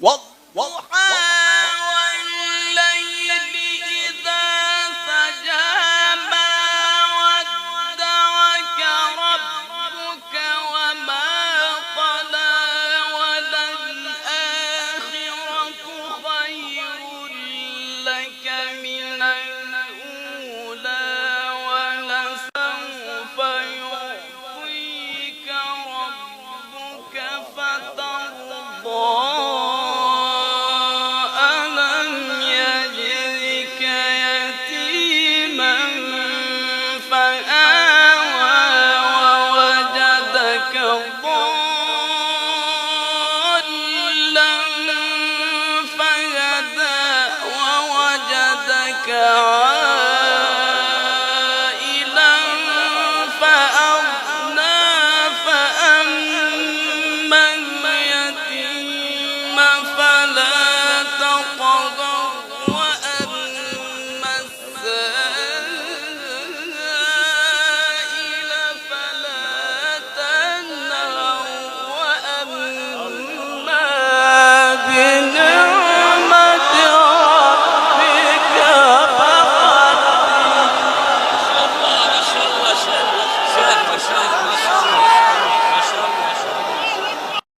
والضحى والليل إذا سجى ما ودعك ربك وما قلى وللآخرة خير لك من الأولى ولسوف يعطيك ربك فترضى ألم يجدك يتيما فآوى ووجدك ضالا فهدى ووجدك عائلا فأغنى فأما اليتيم فلا